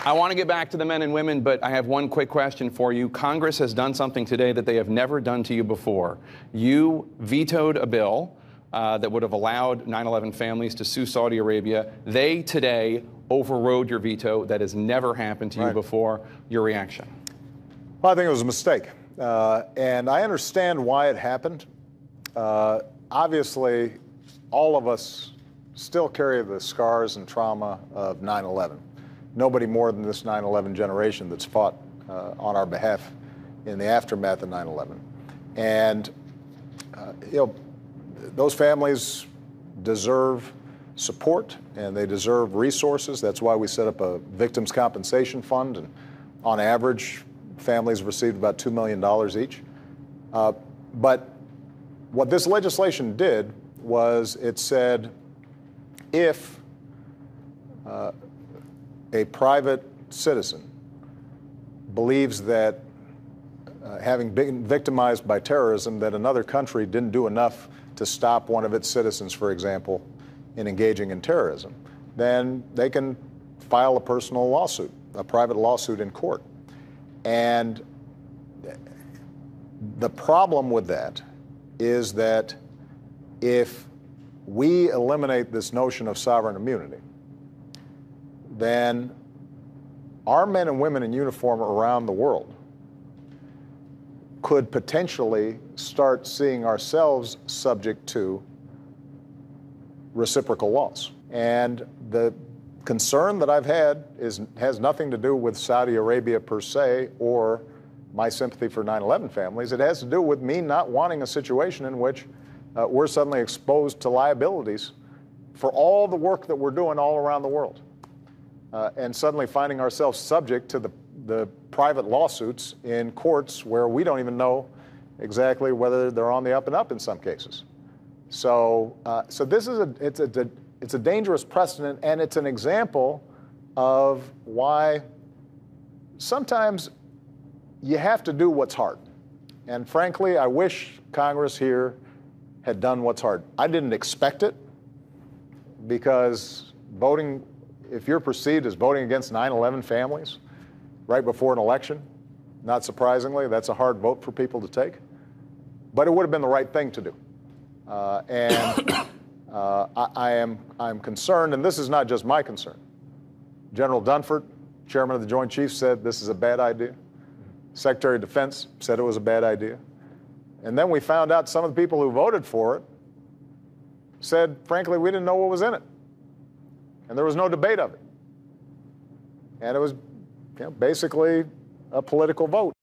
I want to get back to the men and women, but I have one quick question for you. Congress has done something today that they have never done to you before. You vetoed a bill that would have allowed 9/11 families to sue Saudi Arabia. They today overrode your veto. That has never happened to you before. Your reaction? Well, I think it was a mistake. And I understand why it happened. Obviously, all of us still carry the scars and trauma of 9/11. Nobody more than this 9/11 generation that's fought on our behalf in the aftermath of 9/11. And, those families deserve support and they deserve resources. That's why we set up a victims compensation fund. And on average, families received about $2 million each. But what this legislation did was it said if a private citizen believes that having been victimized by terrorism, that another country didn't do enough to stop one of its citizens, for example, in engaging in terrorism, then they can file a personal lawsuit, a private lawsuit in court. And the problem with that is that if we eliminate this notion of sovereign immunity, then our men and women in uniform around the world could potentially start seeing ourselves subject to reciprocal laws. And the concern that I've had has nothing to do with Saudi Arabia per se or my sympathy for 9/11 families. It has to do with me not wanting a situation in which we're suddenly exposed to liabilities for all the work that we're doing all around the world. And suddenly finding ourselves subject to the private lawsuits in courts where we don't even know exactly whether they're on the up and up in some cases. So this is it's a dangerous precedent, and it's an example of why sometimes you have to do what's hard. And frankly, I wish Congress here had done what's hard. I didn't expect it, because voting, if you're perceived as voting against 9/11 families right before an election, not surprisingly, that's a hard vote for people to take. But it would have been the right thing to do. I'm concerned, and this is not just my concern. General Dunford, chairman of the Joint Chiefs, said this is a bad idea. Secretary of Defense said it was a bad idea. And then we found out some of the people who voted for it said, frankly, we didn't know what was in it. And there was no debate of it. And it was basically a political vote.